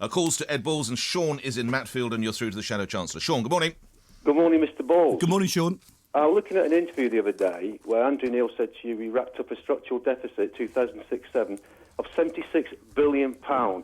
Calls to Ed Balls, and Shaun is in Matfield, and you're through to the Shadow Chancellor. Shaun, good morning. Good morning, Mr. Balls. Good morning, Shaun. I was looking at an interview the other day where Andrew Neil said to you he wrapped up a structural deficit 2006-07 of £76 billion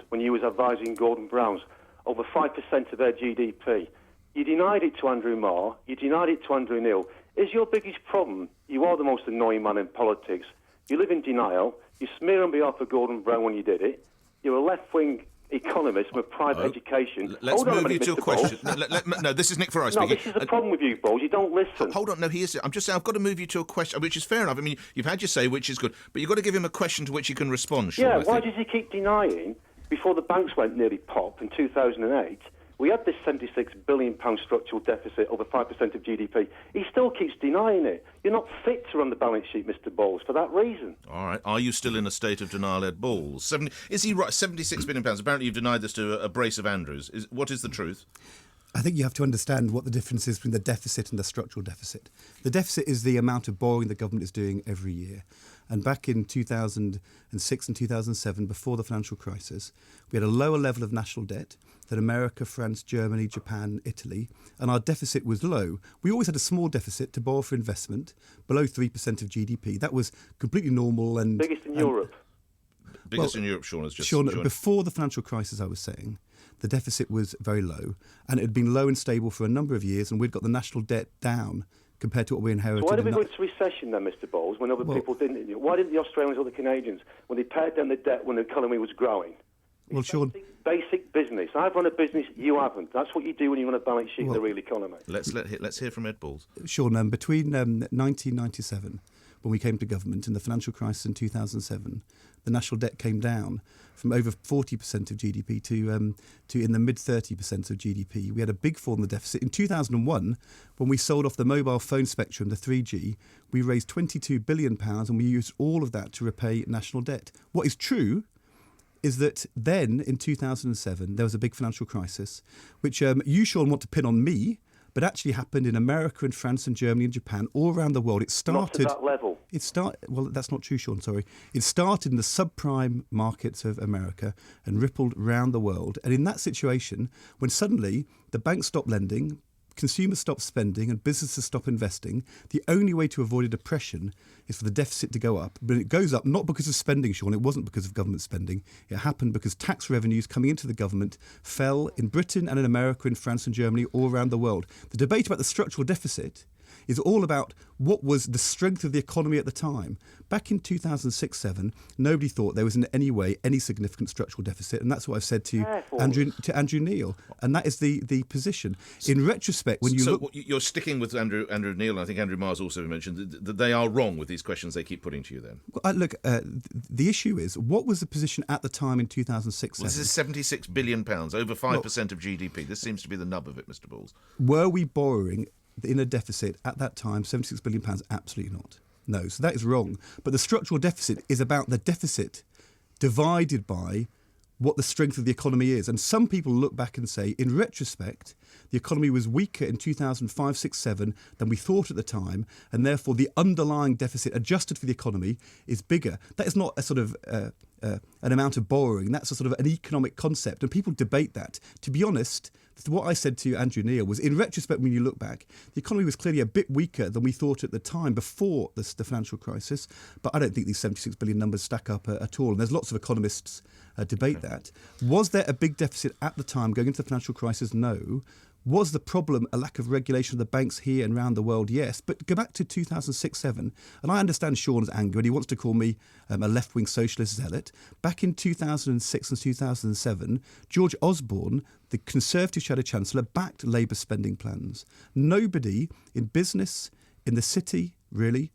when you was advising Gordon Brown's, over 5% of their GDP. You denied it to Andrew Marr, you denied it to Andrew Neil. Is your biggest problem, you are the most annoying man in politics, you live in denial, you smear on behalf of Gordon Brown when you did it, you're a left-wing economist with private education. Let's Hold on move a minute, you to Mr. a question. No, this is Nick Ferrari No, speaking. this is the problem with you, Balls. You don't listen. Hold on, no, he is. I'm just saying I've got to move you to a question, which is fair enough. I mean, you've had your say, which is good, but you've got to give him a question to which he can respond, Shaun, Yeah, why does he keep denying, before the banks went nearly pop in 2008, we had this £76 billion structural deficit, over 5% of GDP. He still keeps denying it. You're not fit to run the balance sheet, Mr. Balls, for that reason. All right. Are you still in a state of denial, Ed Balls? Is he right? £76 billion. Apparently you've denied this to a brace of Andrews. What is the truth? I think you have to understand what the difference is between the deficit and the structural deficit. The deficit is the amount of borrowing the government is doing every year. And back in 2006 and 2007, before the financial crisis, we had a lower level of national debt than America, France, Germany, Japan, Italy, and our deficit was low. We always had a small deficit to borrow for investment, below 3% of GDP. That was completely normal. And biggest in Europe. Biggest in Europe, Shaun, has just Shaun, joined. before the financial crisis, I was saying, the deficit was very low, and it had been low and stable for a number of years, and we'd got the national debt down compared to what we inherited. So why did we go into recession then, Mr. Balls, when other people didn't? Why didn't the Australians or the Canadians, when they paid down the debt when the economy was growing? Well, Shaun, basic business. I've run a business, you haven't. That's what you do when you run a balance sheet in the real economy. Let's hear from Ed Balls. Shaun, between 1997, when we came to government, and the financial crisis in 2007, the national debt came down from over 40% of GDP to in the mid-30% of GDP. We had a big fall in the deficit. In 2001, when we sold off the mobile phone spectrum, the 3G, we raised £22 billion, and we used all of that to repay national debt. What is true is that then, in 2007, there was a big financial crisis, which you, Shaun, want to pin on me, but actually happened in America and France and Germany and Japan, all around the world. It started... Not to that level. Well, that's not true, Shaun, sorry. It started in the subprime markets of America and rippled around the world. And in that situation, when suddenly the banks stopped lending, consumers stop spending and businesses stop investing, the only way to avoid a depression is for the deficit to go up. But it goes up not because of spending, Shaun. It wasn't because of government spending. It happened because tax revenues coming into the government fell in Britain and in America, in France and Germany, all around the world. The debate about the structural deficit is all about what was the strength of the economy at the time. Back in 2006-07, nobody thought there was in any way any significant structural deficit, and that's what I've said to Andrew Neil, and that is the position. In retrospect, when you look... you're sticking with Andrew Neil, and I think Andrew Marr's also mentioned that they are wrong with these questions they keep putting to you then. Well, look, the issue is, what was the position at the time in 2006-07? Well, this is £76 billion, over 5% of GDP. This seems to be the nub of it, Mr. Balls. Were we borrowing in a deficit at that time, £76 billion? Absolutely not. No, so that is wrong. But the structural deficit is about the deficit divided by what the strength of the economy is. And some people look back and say, in retrospect, the economy was weaker in 2005, 6, 7 than we thought at the time, and therefore the underlying deficit adjusted for the economy is bigger. That is not a sort of an amount of borrowing. That's a sort of an economic concept, and people debate that. To be honest, what I said to Andrew Neil was, in retrospect, when you look back, the economy was clearly a bit weaker than we thought at the time before the financial crisis, but I don't think these 76 billion numbers stack up at all, and there's lots of economists debate that. Was there a big deficit at the time going into the financial crisis? No. Was the problem a lack of regulation of the banks here and around the world? Yes. But go back to 2006-07, and I understand Shaun's anger, and he wants to call me a left-wing socialist zealot. Back in 2006 and 2007, George Osborne, the Conservative Shadow Chancellor, backed Labour spending plans. Nobody in business, in the city, really,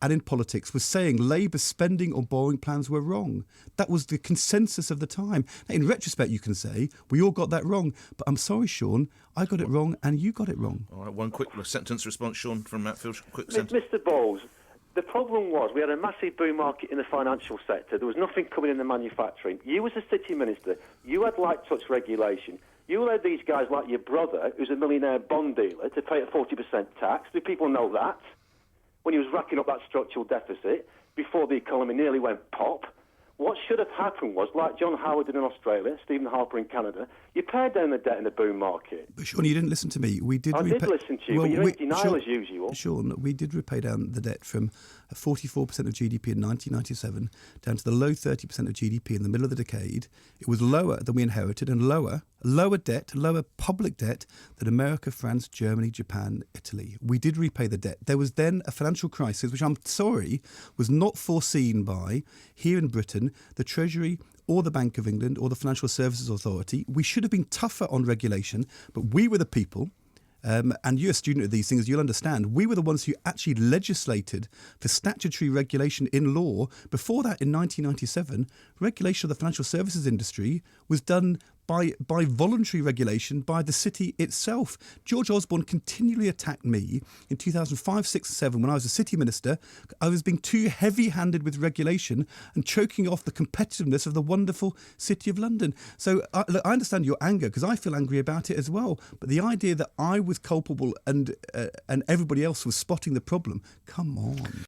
and in politics was saying Labour's spending or borrowing plans were wrong. That was the consensus of the time. Now, in retrospect, you can say, we all got that wrong. But I'm sorry, Shaun, I got it wrong and you got it wrong. All right, one quick sentence response, Shaun, from Matfield. Quick sentence. Mr. Bowles, the problem was we had a massive boom market in the financial sector. There was nothing coming in the manufacturing. You as a city minister, you had light touch regulation. You allowed these guys like your brother, who's a millionaire bond dealer, to pay a 40% tax. Do people know that? When he was racking up that structural deficit before the economy nearly went pop. what should have happened was, like John Howard did in Australia, Stephen Harper in Canada, you paid down the debt in the boom market. But Sean, you didn't listen to me. We did. I did listen to you, but you're in denial as usual. Sean, we did repay down the debt from 44% of GDP in 1997 down to the low 30% of GDP in the middle of the decade. It was lower than we inherited and lower public debt than America, France, Germany, Japan, Italy. We did repay the debt. There was then a financial crisis, which I'm sorry was not foreseen by, here in Britain, the Treasury or the Bank of England or the Financial Services Authority. We should have been tougher on regulation, but we were the people. And you're a student of these things, you'll understand. We were the ones who actually legislated for statutory regulation in law. Before that, in 1997, regulation of the financial services industry was done by voluntary regulation by the city itself. George Osborne continually attacked me in 2005, 6, 7 when I was a city minister. I was being too heavy-handed with regulation and choking off the competitiveness of the wonderful City of London. So look, I understand your anger because I feel angry about it as well. But the idea that I was culpable and everybody else was spotting the problem, come on.